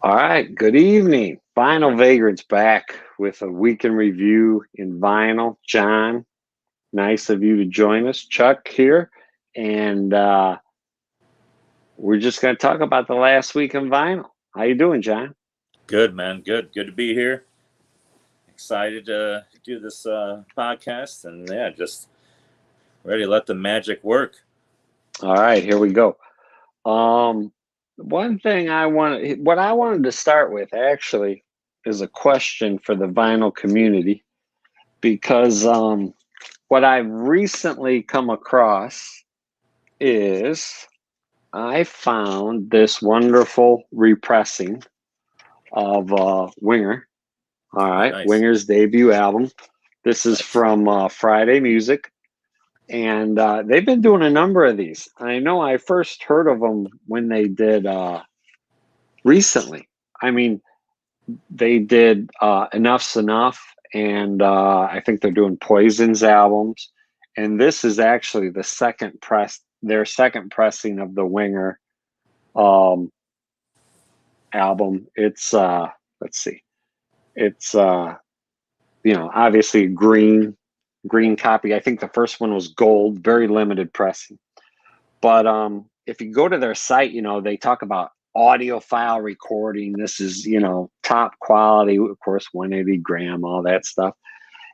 All right, good evening. Vinyl Vagrant's back with a week in review in vinyl. John, nice of you to join us. Chuck here, and we're just going to talk about the last week in vinyl. How you doing, John? Good, man. Good to be here. Excited to do this podcast, and yeah, just ready to let the magic work. All right, here we go. One thing what I wanted to start with actually is a question for the vinyl community because what I've recently come across is I found this wonderful repressing of Winger. All right, Nice. Winger's debut album. This is from Friday Music, and they've been doing a number of these. I know I first heard of them when they did recently. I mean, they did Enough's Enough, and I think they're doing Poison's albums. And this is actually their second pressing of the Winger album. It's let's see, it's obviously green copy. I think the first one was gold, very limited pressing. But if you go to their site, they talk about audiophile recording. This is top quality, of course, 180 gram, all that stuff.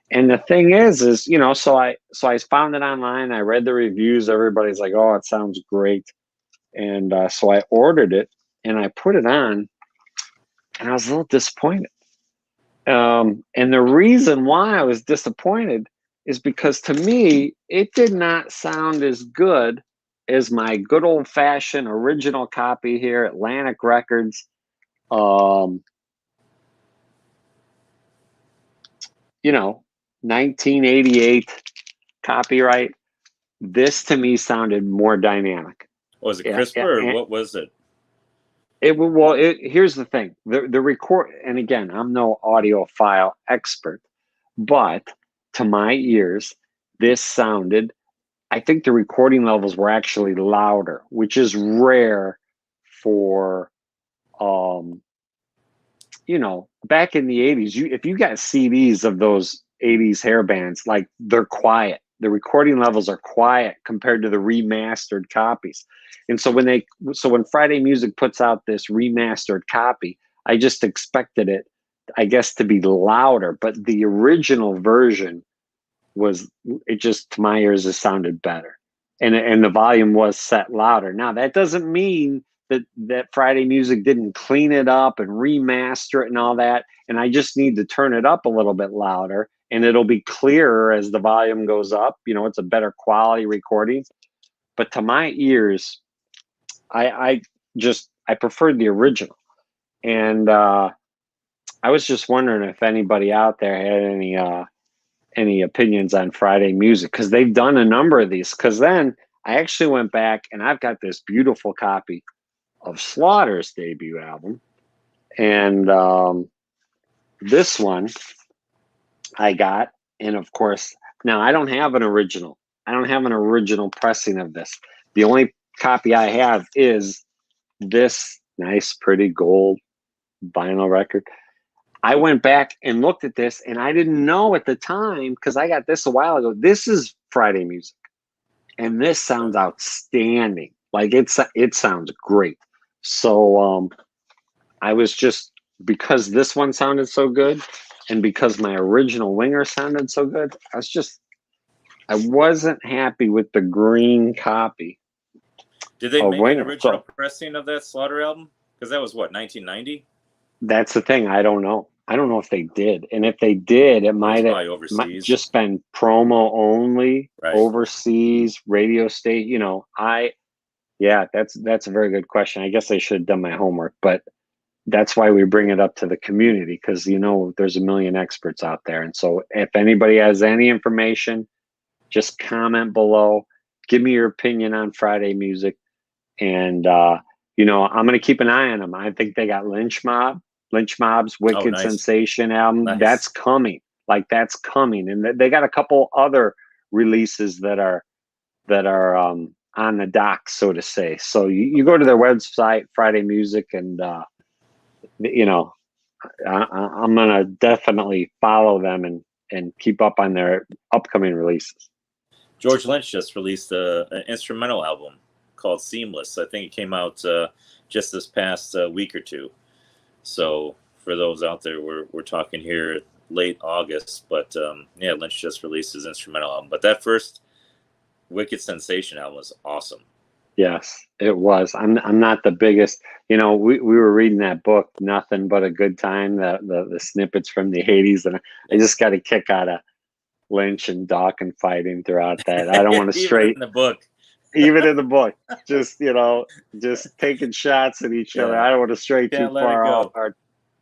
And the thing is so I found it online. I read the reviews. Everybody's like, oh, it sounds great. And so I ordered it and I put it on, and I was a little disappointed. And the reason why I was disappointed is because to me, it did not sound as good as my good old fashioned original copy here, Atlantic Records. 1988 copyright. This to me sounded more dynamic. Was it crisper or what was it? Here's the thing. The record, and again, I'm no audiophile expert, but to my ears, this sounded, I think the recording levels were actually louder, which is rare for, back in the 80s, if you got CDs of those 80s hair bands, like they're quiet. The recording levels are quiet compared to the remastered copies. And so when Friday Music puts out this remastered copy, I just expected it, I guess, to be louder, but the original version to my ears, it sounded better. And the volume was set louder. Now, that doesn't mean that Friday Music didn't clean it up and remaster it and all that. And I just need to turn it up a little bit louder, and it'll be clearer as the volume goes up. It's a better quality recording. But to my ears, I preferred the original. And I was just wondering if anybody out there had any opinions on Friday Music, because they've done a number of these. Because then I actually went back and I've got this beautiful copy of Slaughter's debut album, and this one I got, and of course now I don't have an original pressing of this. The only copy I have is this nice pretty gold vinyl record. I went back and looked at this, and I didn't know at the time, because I got this a while ago, this is Friday Music, and this sounds outstanding. Like it sounds great. So I was just, because this one sounded so good, and because my original Winger sounded so good, I wasn't happy with the green copy. Did they make an original pressing of that Slaughter album? Because that was what, 1990? That's the thing. I don't know. I don't know if they did, and if they did, it might have just been promo only, right. Overseas radio state. That's a very good question. I guess I should have done my homework, but that's why we bring it up to the community, because there's a million experts out there. And so if anybody has any information, just comment below. Give me your opinion on Friday Music, and I'm going to keep an eye on them. I think they got Lynch Mob's Wicked Sensation album. Nice. That's coming. That's coming. And they got a couple other releases that are on the dock, so to say. So you go to their website, Friday Music, and you know, I'm gonna definitely follow them and keep up on their upcoming releases. George Lynch just released an instrumental album called Seamless. I think it came out just this past week or two. So for those out there, we're talking here late August, but yeah, Lynch just released his instrumental album. But that first Wicked Sensation album was awesome. Yes, it was. I'm not the biggest. We were reading that book, Nothing But a Good Time, the snippets from the '80s, and I just got a kick out of Lynch and Dawkins fighting throughout that. I don't want to Even in the book. Even in the book, just taking shots at each other. I don't want to stray too far off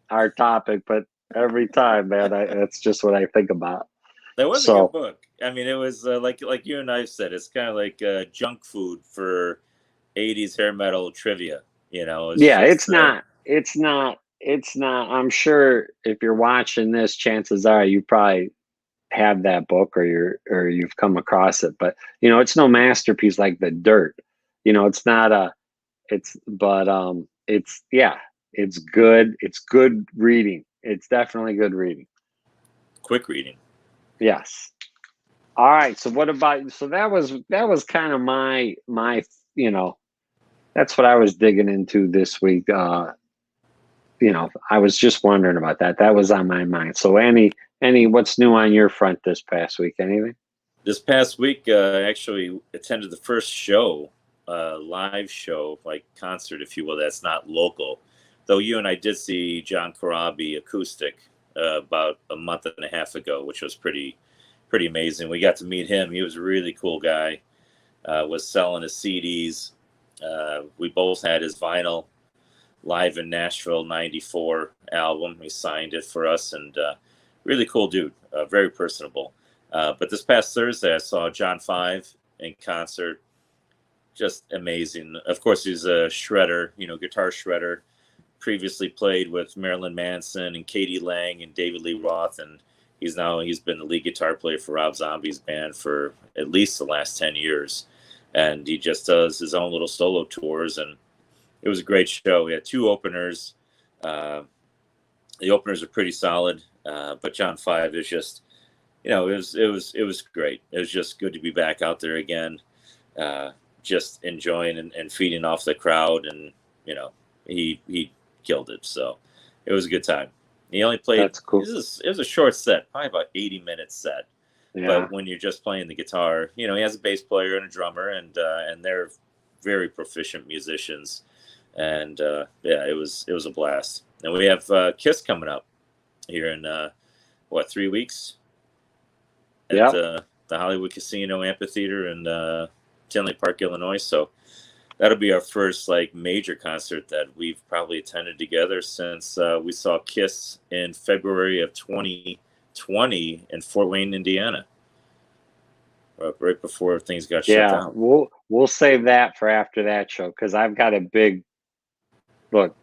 our topic, but every time, man, that's just what I think about. That was a good book. I mean, it was like you and I said, it's kind of like junk food for '80s hair metal trivia. It's not. I'm sure if you're watching this, chances are you probably have that book or you've come across it, but it's no masterpiece like The Dirt. It's not it's good. It's good reading. It's definitely good reading. Quick reading. Yes. All right. So what about, so that was kind of my that's what I was digging into this week. I was just wondering about that. That was on my mind. So any what's new on your front this past week? Anything? This past week, I actually attended the first show, live show, like concert, if you will. That's not local, though. You and I did see John Corabi acoustic about a month and a half ago, which was pretty amazing. We got to meet him. He was a really cool guy. Was selling his CDs. We both had his vinyl Live in Nashville '94 album. He signed it for us, and really cool dude, very personable. But this past Thursday, I saw John 5 in concert. Just amazing. Of course, he's a shredder, guitar shredder. Previously played with Marilyn Manson and Katie Lang and David Lee Roth, and he's been the lead guitar player for Rob Zombie's band for at least the last 10 years. And he just does his own little solo tours, and it was a great show. We had two openers. The openers are pretty solid, but John 5 is just, it was great. It was just good to be back out there again, just enjoying and feeding off the crowd, and he killed it. So it was a good time. He only played. That's cool. It was a short set, probably about 80-minute set. Yeah. But when you're just playing the guitar, he has a bass player and a drummer, and they're very proficient musicians. And it was a blast. And we have Kiss coming up here in 3 weeks at the Hollywood Casino Amphitheater in Tinley Park, Illinois. So that'll be our first major concert that we've probably attended together since we saw Kiss in February of 2020 in Fort Wayne, Indiana, right before things got shut down. We'll save that for after that show, because I've got a big look.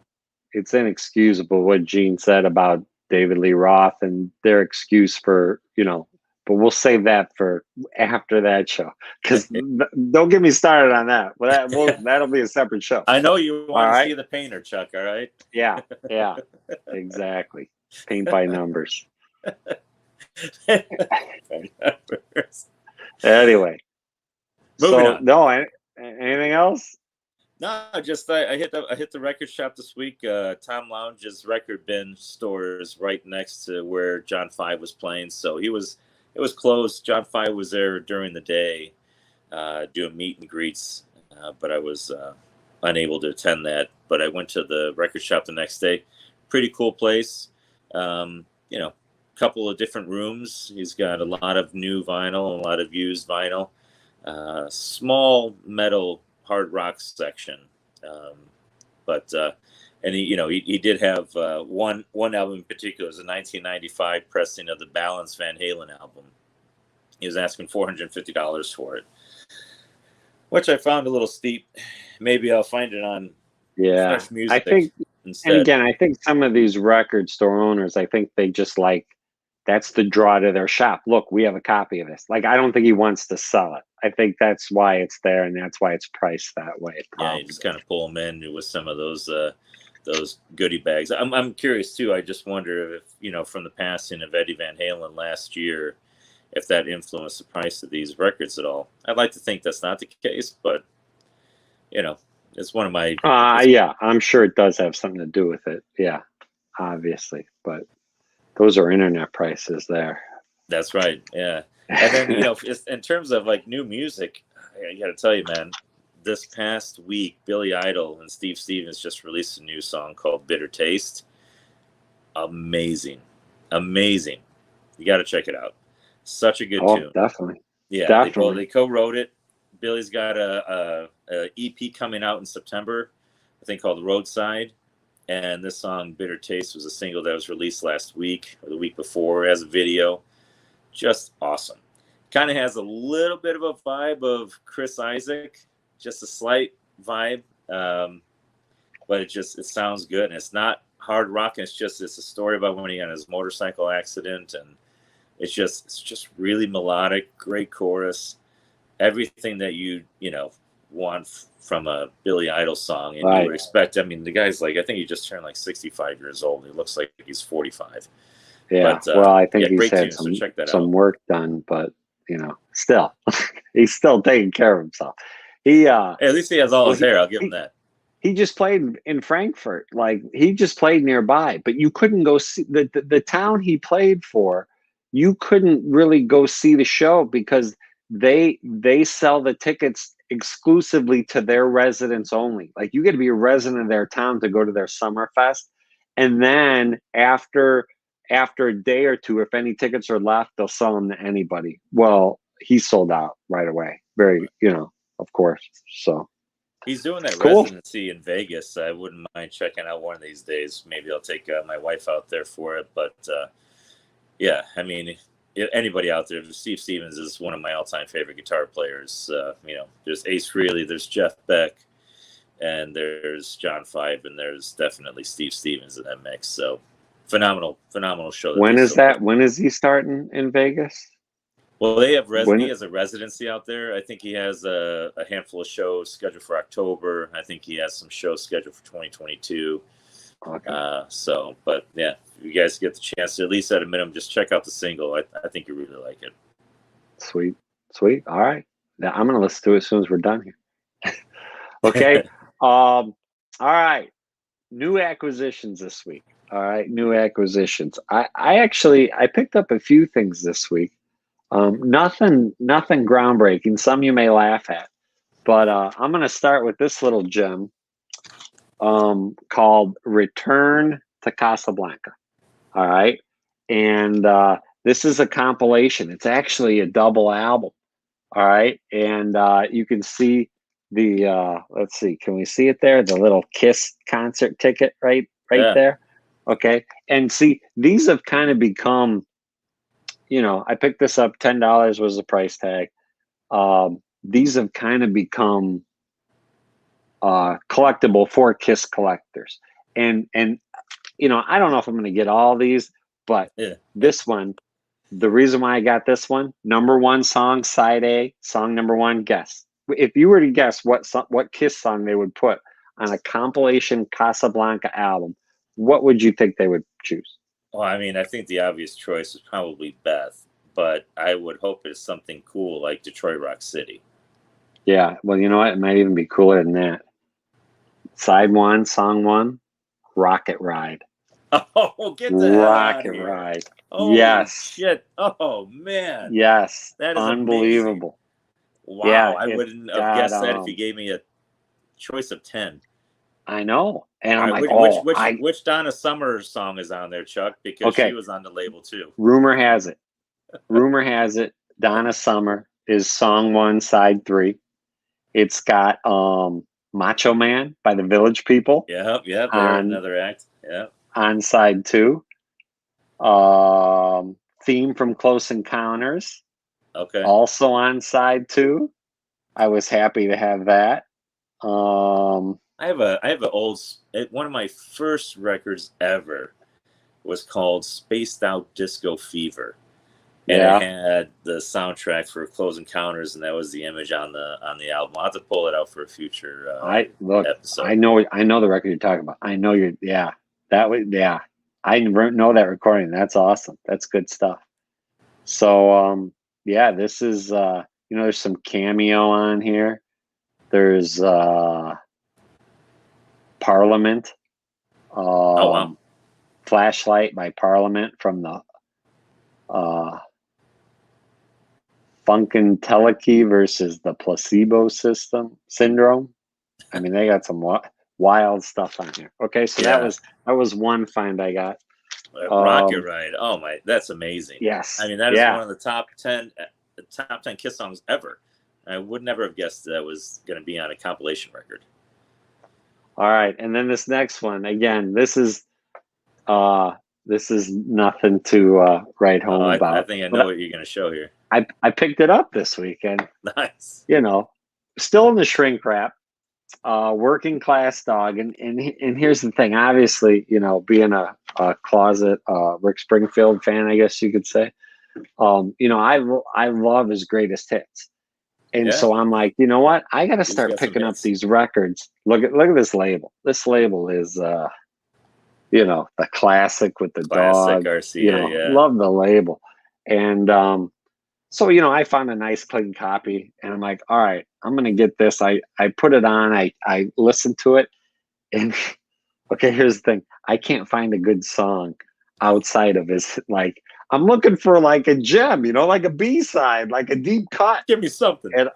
It's inexcusable what Gene said about David Lee Roth and their excuse for but we'll save that for after that show, because don't get me started on that. That'll be a separate show. I know you want to see the painter, Chuck. All right. Yeah, exactly. Paint by numbers. Anyway, moving on. No, anything else? No, just I hit the record shop this week. Tom Lounge's Record Bin store is right next to where John 5 was playing, so it was closed. John 5 was there during the day, doing meet and greets, but I was unable to attend that. But I went to the record shop the next day. Pretty cool place. Couple of different rooms. He's got a lot of new vinyl, a lot of used vinyl, small metal hard rock section. And he did have one album in particular. It was a 1995 pressing of the Balance Van Halen album. He was asking $450 for it, which I found a little steep. Maybe I'll find it on Fresh Music. I think instead. And again, I think some of these record store owners, I think they just that's the draw to their shop. Look, we have a copy of this. I don't think he wants to sell it. I think that's why it's there, and that's why it's priced that way. Yeah, you just kind of pull them in with some of those those goodie bags. I'm curious too. I just wonder if, you know, from the passing of Eddie Van Halen last year, if that influenced the price of these records at all. I'd like to think that's not the case, but you know, it's one of my. Yeah, I'm sure it does have something to do with it. Yeah, obviously, but those are internet prices there. That's right. Yeah, and then you know, in terms of like new music, I got to tell you, man. This past week, Billy Idol and Steve Stevens just released a new song called "Bitter Taste." Amazing, amazing. You got to check it out. Such a good tune. Definitely. Yeah, definitely. They co-wrote it. Billy's got a EP coming out in September, I think called Roadside, and this song "Bitter Taste" was a single that was released last week or the week before as a video. Just awesome. Kind of has a little bit of a vibe of Chris Isaac, just a slight vibe, but it sounds good. And it's not hard rock. It's a story about when he had his motorcycle accident, and it's just really melodic, great chorus, everything that you want from a Billy Idol song, and you would expect. I mean, the guy's like, I think he just turned like 65 years old. He looks like he's 45. Yeah, but, well, I think he's had so some work done, but still, he's still taking care of himself. He at least he has all his hair. I'll give him that. He just played in Frankfurt. Like, he just played nearby, but you couldn't go see the town he played for. You couldn't really go see the show because they sell the tickets exclusively to their residents only. Like, you got to be a resident of their town to go to their Summerfest. And then after a day or two, if any tickets are left, they'll sell them to anybody. Well, he sold out right away. Of course. So he's doing that residency in Vegas. I wouldn't mind checking out one of these days. Maybe I'll take my wife out there for it. But yeah, I mean, anybody out there, Steve Stevens is one of my all-time favorite guitar players. There's Ace Frehley, there's Jeff Beck, and there's John Five, and there's definitely Steve Stevens in that mix. So phenomenal show. When is that? When is he starting in Vegas? Well, he has a residency out there. I think he has a handful of shows scheduled for October. I think he has some shows scheduled for 2022. Okay. But yeah, if you guys get the chance to, at least at a minimum, just check out the single. I think you really like it. Sweet. All right. Now I'm going to listen to it as soon as we're done here. Okay. All right. New acquisitions this week. All right. New acquisitions. I picked up a few things this week. Nothing groundbreaking. Some you may laugh at, but I'm going to start with this little gem called Return to Casablanca. All right. And this is a compilation. It's actually a double album. All right. And you can see let's see, can we see it there? The little Kiss concert ticket right there. Okay. And see, these have kind of become, I picked this up, $10 was the price tag. These have kind of become collectible for Kiss collectors. And I don't know if I'm going to get all these, but this one, the reason why I got this one, number one song, side A, song number one, guess. If you were to guess what Kiss song they would put on a compilation Casablanca album, what would you think they would choose? Well, I mean, I think the obvious choice is probably Beth, but I would hope it's something cool like Detroit Rock City. Yeah, well, you know what? It might even be cooler than that. Side one, song one, Rocket Ride. Oh, get the hell out of here. Rocket Ride. Oh, yes. Shit. Oh, man. Yes. That is unbelievable. Amazing. Wow. Yeah, I wouldn't have guessed that if you gave me a choice of 10. I know. And I'm like, which Donna Summer song is on there, Chuck? Because she was on the label too. Rumor has it. Donna Summer is song one, side 3. It's got Macho Man by the Village People. Yeah, another act. Yeah. On side 2. Theme from Close Encounters. Okay. Also on side 2. I was happy to have that. I have an old, one of my first records ever was called Spaced Out Disco Fever. and it Yeah. had the soundtrack for Close Encounters, and that was the image on the album. I'll have to pull it out for a future episode. I know the record you're talking about. I know you're, yeah, that was, yeah. I know that recording. That's awesome. That's good stuff. So, yeah, this is, there's some Cameo on here. There's, Parliament. Oh, wow. Flashlight by Parliament from the, Funkadelic versus the Placebo Syndrome. I mean, they got some wild stuff on here. Okay, so Yeah. that was one find I got. Rocket Ride. Oh my, that's amazing. Yes. I mean, that is one of the top 10 Kiss songs ever. I would never have guessed that was going to be on a compilation record. All right, and then this next one again. This is nothing to write home about. I think I know what you're going to show here. I picked it up this weekend. Nice. Still in the shrink wrap. Working Class Dog, and here's the thing. Obviously, being a closet Rick Springfield fan, I guess you could say. I love his greatest hits, and so I'm like, you know what? I got to start picking up these records. Look at this label. This label is, the classic with the dog. Garcia, love the label, and so, I found a nice clean copy, and I'm like, all right, I'm going to get this. I put it on. I listened to it, and okay, here's the thing. I can't find a good song outside of his, like, I'm looking for like a gem, like a B-side, like a deep cut. Give me something. And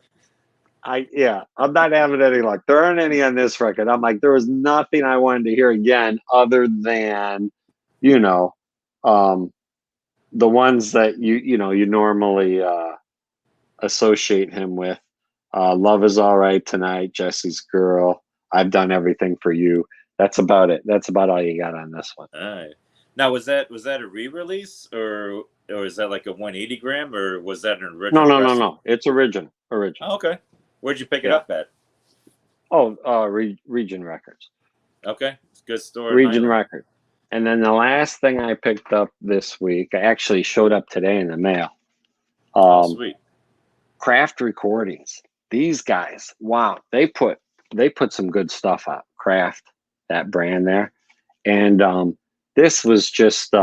I'm not having any luck. There aren't any on this record. I'm like, there was nothing I wanted to hear again other than, the ones that you normally associate him with. Love Is All Right Tonight, Jesse's Girl, I've Done Everything for You. That's about it. That's about all you got on this one. All right. Now, was that a re-release or is that like a 180 gram, or was that an original? No. It's original. Oh, okay. Where'd you pick it up at? Oh, Region Records. Okay, it's a good store. Region Records. And then the last thing I picked up this week, I actually showed up today in the mail. Sweet. Craft Recordings. These guys, wow, they put some good stuff out. Craft, that brand there, and this was just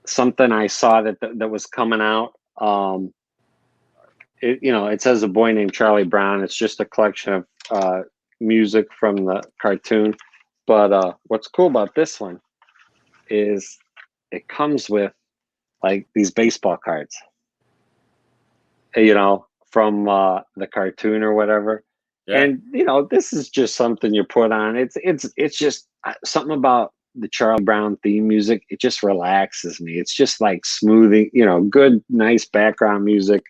something I saw that was coming out. It says A Boy Named Charlie Brown. It's just a collection of music from the cartoon. But what's cool about this one is it comes with like these baseball cards, from the cartoon or whatever. Yeah. And this is just something you put on. It's just something about the Charlie Brown theme music. It just relaxes me. It's just like smoothing, good, nice background music.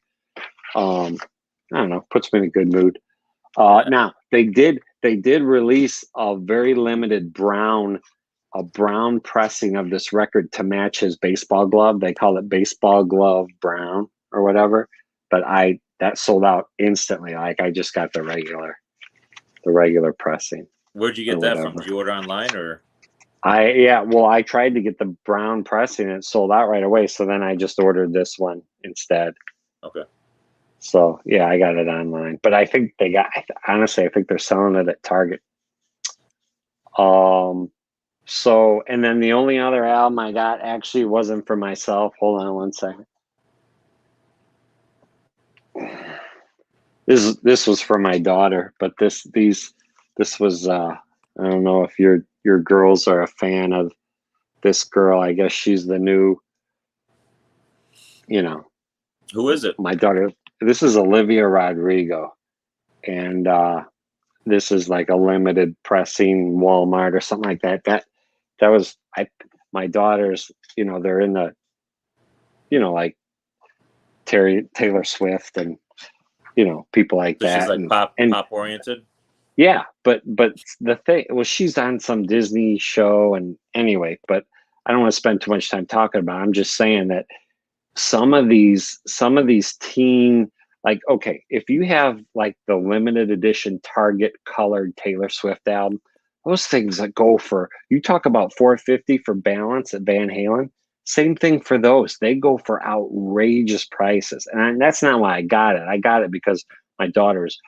I don't know, puts me in a good mood. Now they did release a very limited brown pressing of this record to match his baseball glove. They call it Baseball Glove Brown or whatever. But that sold out instantly. Like I just got the regular pressing. Where'd you get that from? Did you order online or? I tried to get the brown pressing and it sold out right away. So then I just ordered this one instead. Okay. So yeah, I got it online, but I think honestly, I think they're selling it at Target. So, and then the only other album I got actually wasn't for myself. Hold on one second. This was for my daughter, but this was I don't know if your girls are a fan of this girl. I guess she's the new, Who is it? My daughter. This is Olivia Rodrigo, and this is like a limited pressing Walmart or something like that. That was my daughters. They're in the, like Taylor Swift and people like that. She's like pop oriented. Yeah, but the thing was, she's on some Disney show, and anyway, but I don't want to spend too much time talking about it. I'm just saying that some of these teen, like, okay, if you have like the limited edition Target colored Taylor Swift album, those things that go for, you talk about $450 for Balance at Van Halen, Same thing for those. They go for outrageous prices. And that's not why I got it. I got it because my daughters,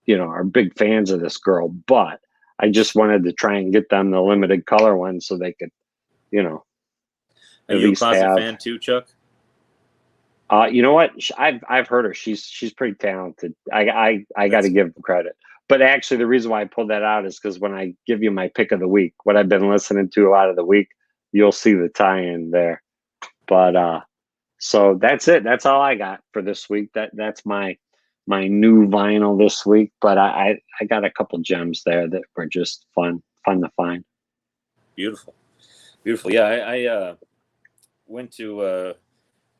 are big fans of this girl, but I just wanted to try and get them the limited color one so they could, you know, Are at you a least closet have. fan too, Chuck? You know what? I've heard her. She's pretty talented. I got to That's give them credit. But actually, the reason why I pulled that out is because when I give you my pick of the week, what I've been listening to a lot of the week, you'll see the tie-in there. But so that's it. That's all I got for this week. That's my new vinyl this week. But I got a couple gems there that were just fun to find. beautiful. Beautiful. Yeah, I went to a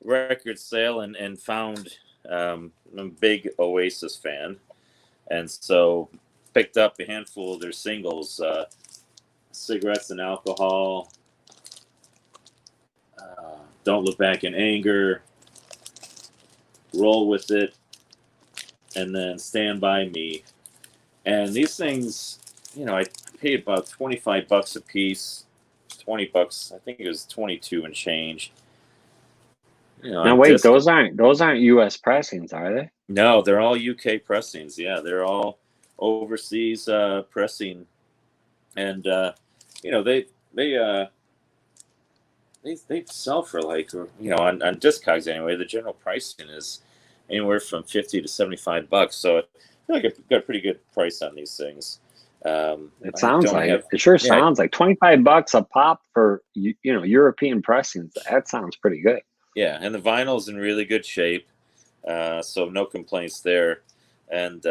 record sale and found I'm a big Oasis fan, and so picked up a handful of their singles, Cigarettes and Alcohol, Don't Look Back in Anger, Roll With It, and then Stand By Me. And these things, I paid about $25 a piece, $20. I think it was 22 and change. Now On wait, disc. those aren't U.S. pressings, are they? No, they're all UK pressings. Yeah, they're all overseas pressing, and they sell for like on Discogs anyway. The general pricing is anywhere from $50 to $75. So I feel like I got a pretty good price on these things. It sounds like it. It sure sounds like $25 a pop for European pressings. That sounds pretty good. Yeah, and the vinyl's in really good shape, so no complaints there. And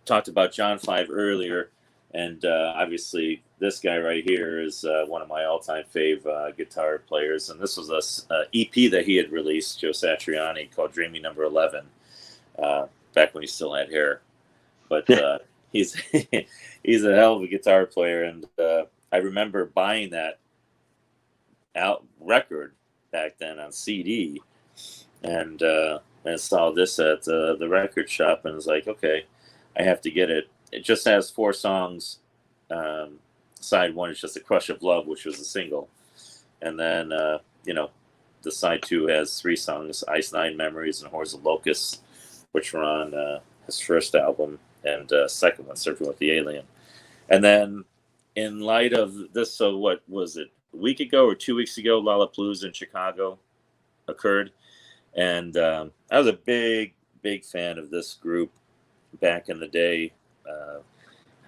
talked about John 5 earlier, and obviously this guy right here is one of my all-time fave guitar players. And this was a EP that he had released, Joe Satriani, called "Dreamy Number 11," back when he still had hair. But he's he's a hell of a guitar player, and I remember buying that record back then on CD, and saw this at the record shop, and was like, okay, I have to get it. It just has 4 songs. Side 1 is just "A Crush of Love," which was a single, and then the side 2 has 3 songs: "Ice Nine Memories" and "Hordes of Locusts," which were on his first album, and second one, "Surfing with the Alien." And then, in light of this, so what was it? A week ago or 2 weeks ago, Lollapalooza in Chicago occurred, and I was a big fan of this group back in the day.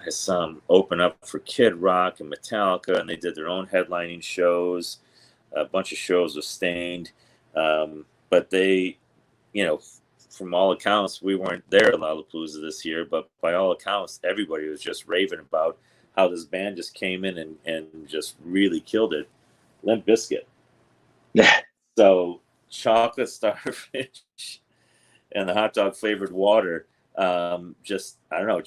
I saw them open up for Kid Rock and Metallica, and they did their own headlining shows, a bunch of shows with Stained, but they, from all accounts, we weren't there at Lollapalooza this year, but by all accounts, everybody was just raving about how this band just came in and just really killed it. Limp Bizkit. Yeah. So Chocolate Starfish and the hot dog flavored water. I don't know. I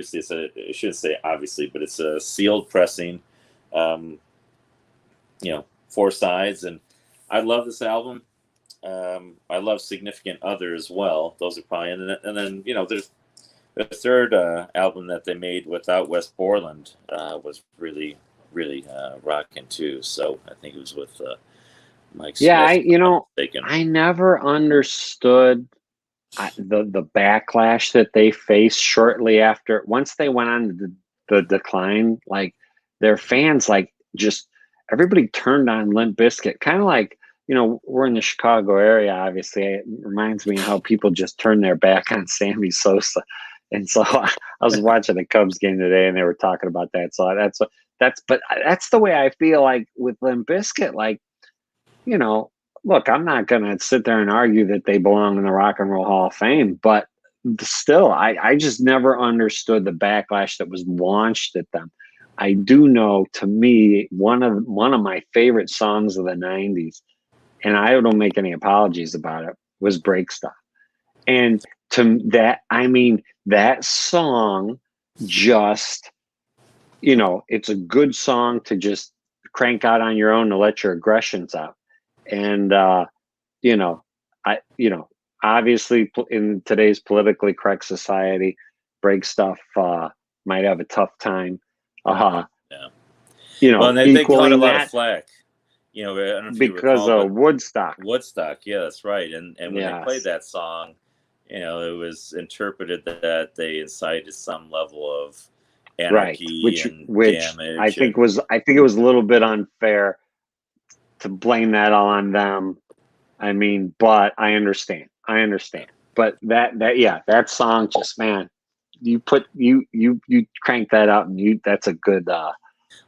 shouldn't say obviously, but it's a sealed pressing. 4 sides, and I love this album. I love Significant Other as well. Those are probably, and then there's the third album that they made without Wes Borland was really rocking too. So I think it was with Mike Smith. Yeah, I never understood the backlash that they faced shortly after. Once they went on the decline, like their fans, like just everybody turned on Limp Bizkit, kind of like. We're in the Chicago area, obviously. It reminds me of how people just turned their back on Sammy Sosa. And so I was watching the Cubs game today and they were talking about that. So that's the way I feel like with Limp Bizkit. Like, look, I'm not going to sit there and argue that they belong in the Rock and Roll Hall of Fame, but still, I just never understood the backlash that was launched at them. I do know, to me, one of my favorite songs of the 90s, and I don't make any apologies about it, was Break Stuff. And to that, I mean, that song just, it's a good song to just crank out on your own to let your aggressions out. And, obviously in today's politically correct society, Break Stuff might have a tough time. Yeah. you Well, know, and they caught a equaling lot of that flack. You know, I don't know if you because recall, but of Woodstock. Woodstock, yeah, that's right. And when they played Yes, that song, you know, it was interpreted that they incited some level of right. anarchy Which and which damage, and I think it was a little bit unfair to blame that on them. I mean, but I understand. I understand. But yeah, that song just, man, you crank that out and you that's a good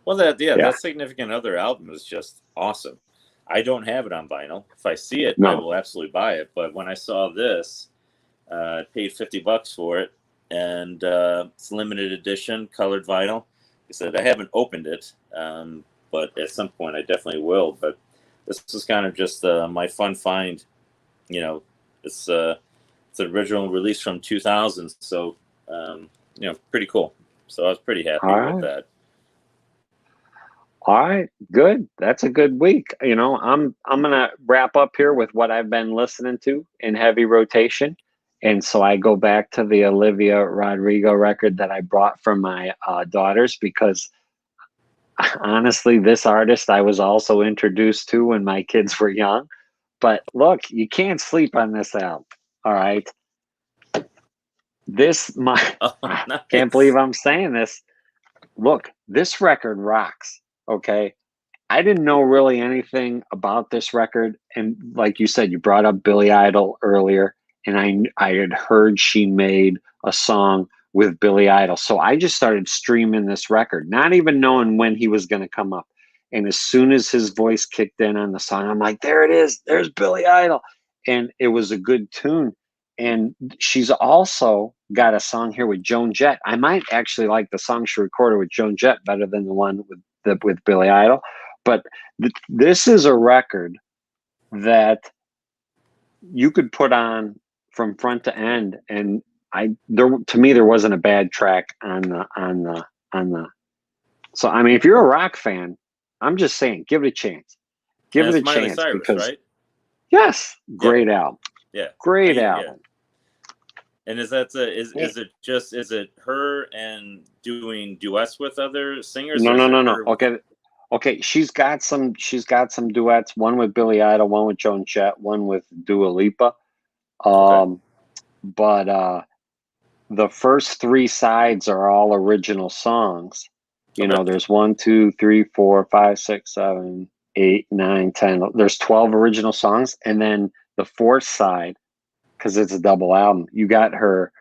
well, that yeah, yeah. that Significant Other album is just awesome. I don't have it on vinyl. If I see it, I No. will absolutely buy it. But when I saw this, I paid $50 for it, and it's limited edition, colored vinyl. I said I haven't opened it, but at some point I definitely will. But this is kind of just my fun find. You know, it's an original release from 2000, so you know, pretty cool. So I was pretty All happy with right. that. All right, good. That's a good week. You know, I'm gonna wrap up here with what I've been listening to in heavy rotation, and so I go back to the Olivia Rodrigo record that I brought from my daughters because honestly, this artist I was also introduced to when my kids were young. But look, you can't sleep on this album. All right, this my Oh, I can't believe nice. I'm saying this. Look, this record rocks. Okay, I didn't know really anything about this record, and like you said, you brought up Billy Idol earlier, and I had heard she made a song with Billy Idol, so I just started streaming this record, not even knowing when he was going to come up. And as soon as his voice kicked in on the song, I'm like, there it is, there's Billy Idol, and it was a good tune. And she's also got a song here with Joan Jett. I might actually like the song she recorded with Joan Jett better than the one with Billy Idol. But this is a record that you could put on from front to end, and to me there wasn't a bad track on the. So I mean, if you're a rock fan, I'm just saying, give it a chance. And Give it it's a Miley chance Cyrus, because right? yes, Yeah, great album, yeah. great Yeah. album. And is that Yeah. is it her and doing duets with other singers, No, or is no, it no, no. her? Okay, okay. She's got some duets. One with Billy Idol, one with Joan Jett, one with Dua Lipa. Okay, Um, but the first three sides are all original songs. You okay, know, there's 1, 2, 3, 4, 5, 6, 7, 8, 9, 10. There's 12 original songs, and then the fourth side, because it's a double album. You got her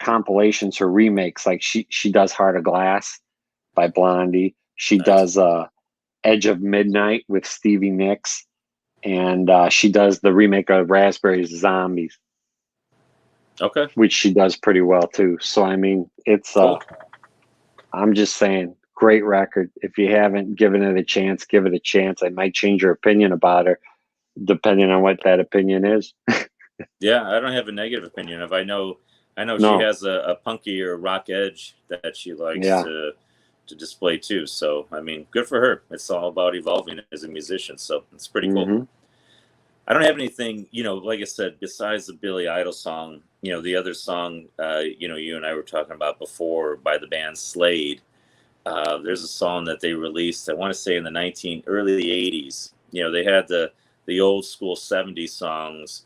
compilations, her remakes. Like she does Heart of Glass by Blondie. She nice. does Edge of Midnight with Stevie Nicks, and she does the remake of Raspberry Zombies, Okay, which she does pretty well too. So I mean, it's cool. I'm just saying, great record. If you haven't given it a chance, give it a chance. I might change your opinion about her, depending on what that opinion is. Yeah, I don't have a negative opinion of. I know she No, has a punky or rock edge that she likes yeah, to display too. So I mean, good for her. It's all about evolving as a musician. So it's pretty cool. hmm I don't have anything, you know, like I said, besides the Billy Idol song, you know, the other song, you know, you and I were talking about before by the band Slade. There's a song that they released, I want to say in the early 80s. You know, they had the old school 70s songs,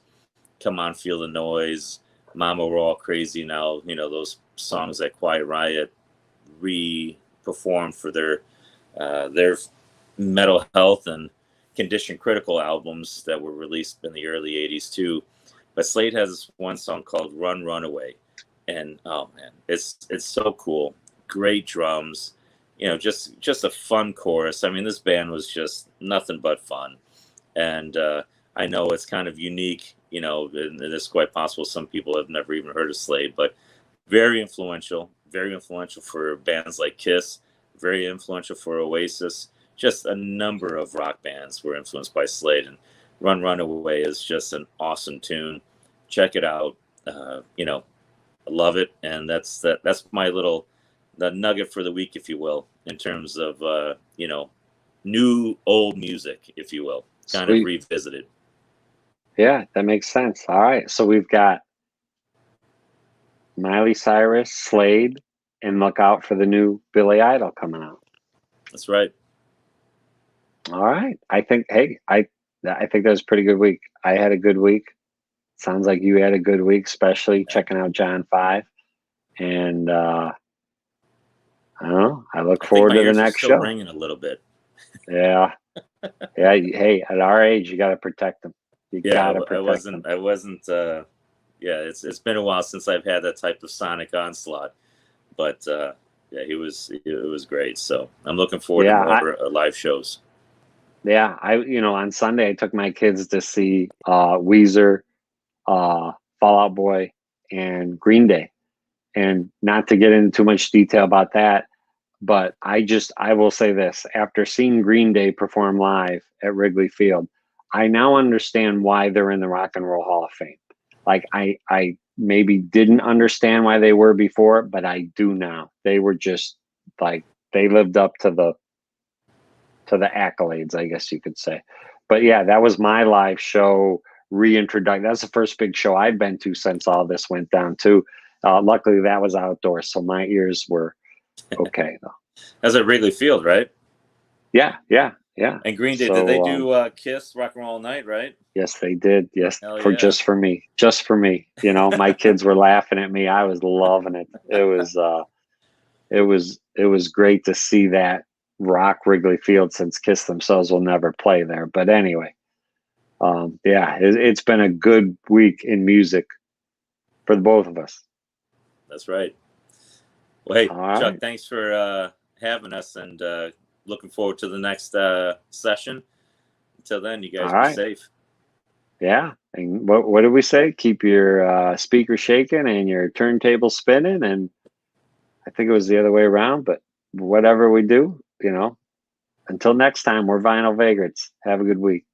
Come On, Feel the Noise, Mama, We're All Crazy Now, you know, those songs that Quiet Riot re-performed for their mental health and condition critical albums that were released in the early 80s too. But Slade has this one song called Run Runaway, and oh man, it's so cool. Great drums, you know, just a fun chorus. I mean, this band was just nothing but fun. And I know it's kind of unique, you know, and it's quite possible some people have never even heard of Slade, but very influential for bands like Kiss, very influential for Oasis. Just a number of rock bands were influenced by Slade, and Run Runaway is just an awesome tune. Check it out. You know, I love it, and that's my little the nugget for the week, if you will, in terms of you know, new old music, if you will, kind of sweet. revisited. Yeah, that makes sense. All right, so we've got Miley Cyrus, Slade, and look out for the new Billy Idol coming out. That's right. All right. I think, hey, I think that was a pretty good week. I had a good week. Sounds like you had a good week, especially Yeah. checking out John 5. And I don't know. I look I think forward my to the ears are next still show. ringing a little bit. Yeah. Yeah. Hey, at our age, you got to protect them. You Yeah, got to protect them. I wasn't. Yeah, it's been a while since I've had that type of sonic onslaught, but yeah, it was great. So I'm looking forward to Yeah. more live shows. Yeah. On Sunday, I took my kids to see Weezer, Fall Out Boy, and Green Day. And not to get into too much detail about that, but I will say this: after seeing Green Day perform live at Wrigley Field, I now understand why they're in the Rock and Roll Hall of Fame. Like I maybe didn't understand why they were before, but I do now. They were just like they lived up to the accolades, I guess you could say. But yeah, that was my live show reintroduction. That's the first big show I've been to since all this went down too. Luckily, that was outdoors, so my ears were okay though. That's at Wrigley Field, right? Yeah, yeah, yeah. And Green Day, did they So do Kiss Rock and Roll All Night, right? yes, they did. Yes, Hell for yeah. just for me, just for me. My kids were laughing at me. I was loving it. It was great to see that rock Wrigley Field since Kiss themselves will never play there. But anyway, yeah, it's been a good week in music for the both of us. That's right. Well, hey, All Chuck, right. thanks for having us, and looking forward to the next session. Until then, you All guys be right. safe. Yeah. And what did we say? Keep your speaker shaking and your turntable spinning. And I think it was the other way around, but whatever we do, until next time, we're Vinyl Vagrants. Have a good week.